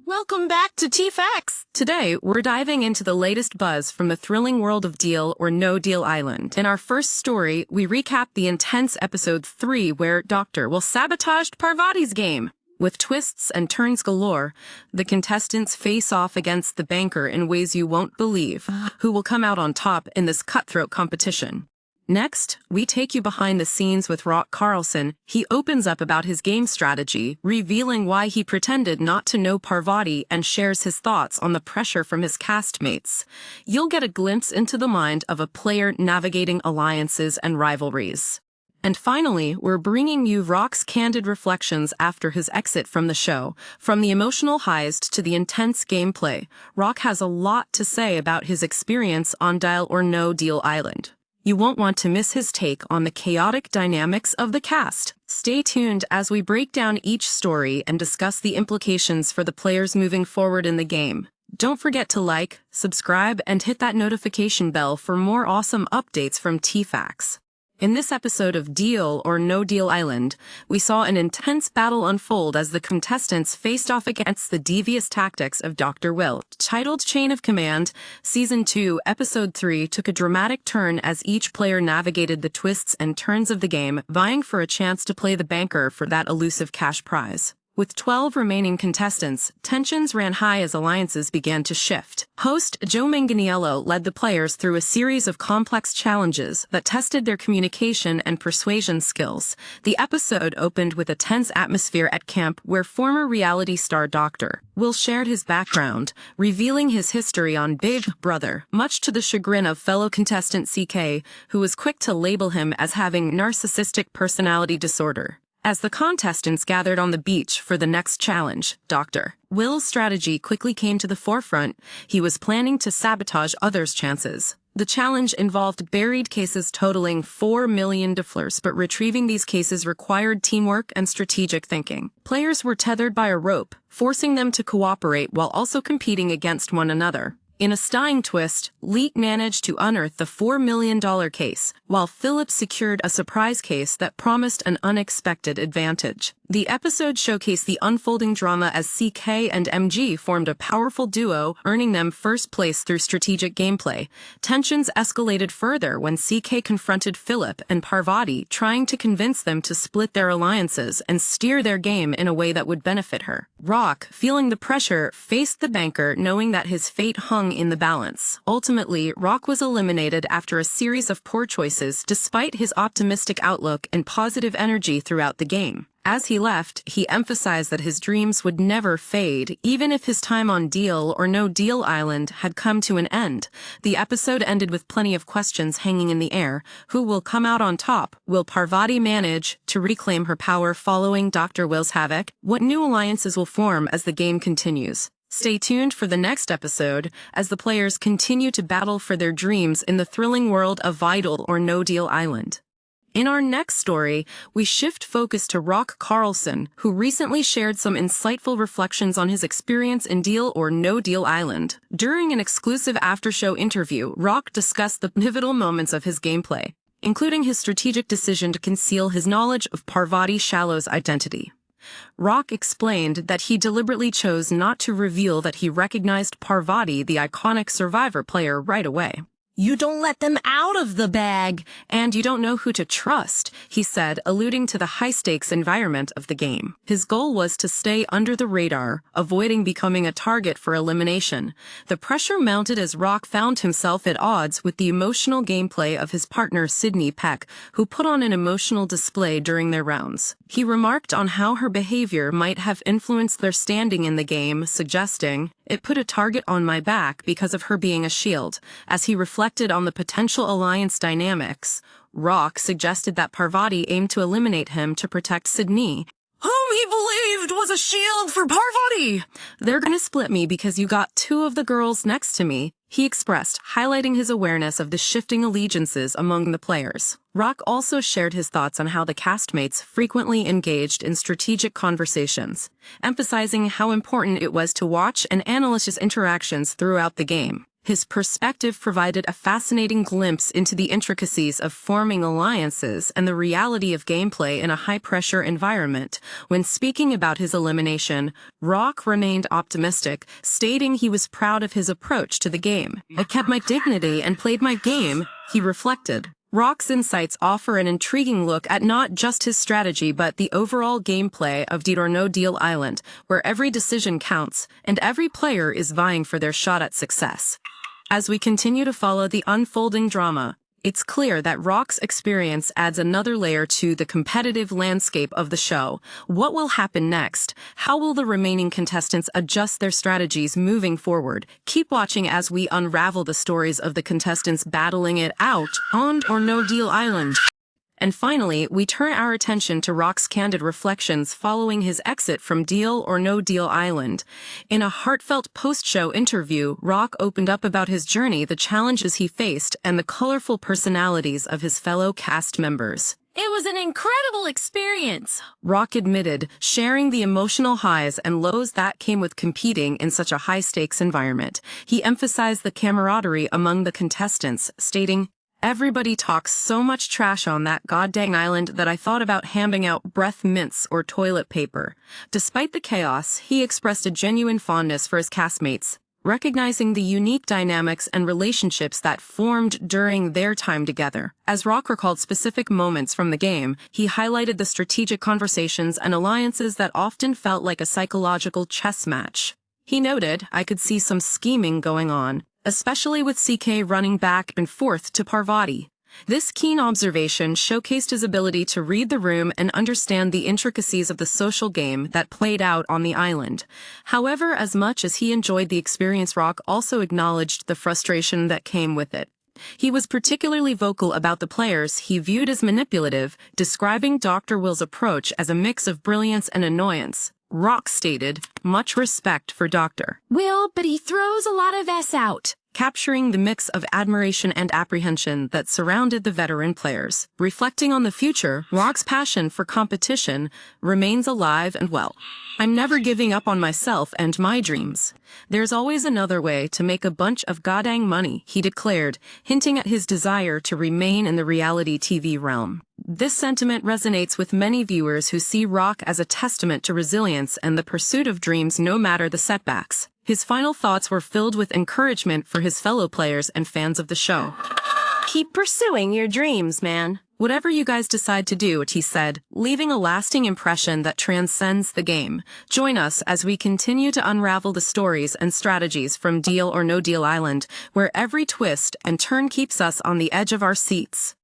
Welcome back to T-Facts! Today, we're diving into the latest buzz from the thrilling world of Deal or No Deal Island. In our first story, we recap the intense episode 3 where Dr. Will sabotaged Parvati's game. With twists and turns galore, the contestants face off against the banker in ways you won't believe, who will come out on top in this cutthroat competition. Next, we take you behind the scenes with Rock Carlson. He opens up about his game strategy, revealing why he pretended not to know Parvati and shares his thoughts on the pressure from his castmates. You'll get a glimpse into the mind of a player navigating alliances and rivalries. And finally, we're bringing you Rock's candid reflections after his exit from the show. From the emotional highs to the intense gameplay, Rock has a lot to say about his experience on Deal or No Deal Island. You won't want to miss his take on the chaotic dynamics of the cast. Stay tuned as we break down each story and discuss the implications for the players moving forward in the game. Don't forget to like, subscribe, and hit that notification bell for more awesome updates from T-Facts. In this episode of Deal or No Deal Island, we saw an intense battle unfold as the contestants faced off against the devious tactics of Dr. Will. Titled Chain of Command, Season 2, Episode 3 took a dramatic turn as each player navigated the twists and turns of the game, vying for a chance to play the banker for that elusive cash prize. With 12 remaining contestants, tensions ran high as alliances began to shift. Host Joe Manganiello led the players through a series of complex challenges that tested their communication and persuasion skills. The episode opened with a tense atmosphere at camp where former reality star Dr. Will shared his background, revealing his history on Big Brother, much to the chagrin of fellow contestant CK, who was quick to label him as having narcissistic personality disorder. As the contestants gathered on the beach for the next challenge, Dr. Will's strategy quickly came to the forefront. He was planning to sabotage others' chances. The challenge involved buried cases totaling $4 million, but retrieving these cases required teamwork and strategic thinking. Players were tethered by a rope, forcing them to cooperate while also competing against one another. In a stunning twist, Leek managed to unearth the $4 million case, while Philip secured a surprise case that promised an unexpected advantage. The episode showcased the unfolding drama as CK and MG formed a powerful duo, earning them first place through strategic gameplay. Tensions escalated further when CK confronted Philip and Parvati, trying to convince them to split their alliances and steer their game in a way that would benefit her. Rock, feeling the pressure, faced the banker, knowing that his fate hung in the balance. Ultimately, Rock was eliminated after a series of poor choices despite his optimistic outlook and positive energy throughout the game. As he left, he emphasized that his dreams would never fade, even if his time on Deal or No Deal Island had come to an end. The episode ended with plenty of questions hanging in the air. Who will come out on top? Will Parvati manage to reclaim her power following Dr. Will's havoc? What new alliances will form as the game continues? Stay tuned for the next episode as the players continue to battle for their dreams in the thrilling world of Deal or No Deal Island. In our next story, we shift focus to Rock Carlson, who recently shared some insightful reflections on his experience in Deal or No Deal Island. During an exclusive after-show interview, Rock discussed the pivotal moments of his gameplay, including his strategic decision to conceal his knowledge of Parvati Shallow's identity. Rock explained that he deliberately chose not to reveal that he recognized Parvati, the iconic Survivor player, right away. "You don't let them out of the bag, and you don't know who to trust," he said, alluding to the high-stakes environment of the game. His goal was to stay under the radar, avoiding becoming a target for elimination. The pressure mounted as Rock found himself at odds with the emotional gameplay of his partner Sydney Peck, who put on an emotional display during their rounds. He remarked on how her behavior might have influenced their standing in the game, suggesting, "It put a target on my back because of her being a shield." As he reflected on the potential alliance dynamics, Rock suggested that Parvati aimed to eliminate him to protect Sydney, whom he believed was a shield for Parvati. "They're gonna split me because you got two of the girls next to me," he expressed, highlighting his awareness of the shifting allegiances among the players. Rock also shared his thoughts on how the castmates frequently engaged in strategic conversations, emphasizing how important it was to watch and analyze his interactions throughout the game. His perspective provided a fascinating glimpse into the intricacies of forming alliances and the reality of gameplay in a high-pressure environment. When speaking about his elimination, Rock remained optimistic, stating he was proud of his approach to the game. "I kept my dignity and played my game," he reflected. Rock's insights offer an intriguing look at not just his strategy but the overall gameplay of Deal or No Deal Island, where every decision counts and every player is vying for their shot at success. As we continue to follow the unfolding drama, it's clear that Rock's experience adds another layer to the competitive landscape of the show. What will happen next? How will the remaining contestants adjust their strategies moving forward? Keep watching as we unravel the stories of the contestants battling it out on or No Deal Island. And finally, we turn our attention to Rock's candid reflections following his exit from Deal or No Deal Island. In a heartfelt post-show interview, Rock opened up about his journey, the challenges he faced, and the colorful personalities of his fellow cast members. "It was an incredible experience," Rock admitted, sharing the emotional highs and lows that came with competing in such a high-stakes environment. He emphasized the camaraderie among the contestants, stating, "Everybody talks so much trash on that goddamn island that I thought about handing out breath mints or toilet paper." Despite the chaos, he expressed a genuine fondness for his castmates, recognizing the unique dynamics and relationships that formed during their time together. As Rock recalled specific moments from the game, he highlighted the strategic conversations and alliances that often felt like a psychological chess match. He noted, "I could see some scheming going on, especially with CK running back and forth to Parvati." This keen observation showcased his ability to read the room and understand the intricacies of the social game that played out on the island. However, as much as he enjoyed the experience, Rock also acknowledged the frustration that came with it. He was particularly vocal about the players he viewed as manipulative, describing Dr. Will's approach as a mix of brilliance and annoyance. Rock stated, "Much respect for Dr. Will, but he throws a lot of S out," capturing the mix of admiration and apprehension that surrounded the veteran players. Reflecting on the future, Rock's passion for competition remains alive and well. "I'm never giving up on myself and my dreams. There's always another way to make a bunch of goddamn money," he declared, hinting at his desire to remain in the reality TV realm. This sentiment resonates with many viewers who see Rock as a testament to resilience and the pursuit of dreams no matter the setbacks. His final thoughts were filled with encouragement for his fellow players and fans of the show. "Keep pursuing your dreams, man. Whatever you guys decide to do," he said, leaving a lasting impression that transcends the game. Join us as we continue to unravel the stories and strategies from Deal or No Deal Island, where every twist and turn keeps us on the edge of our seats.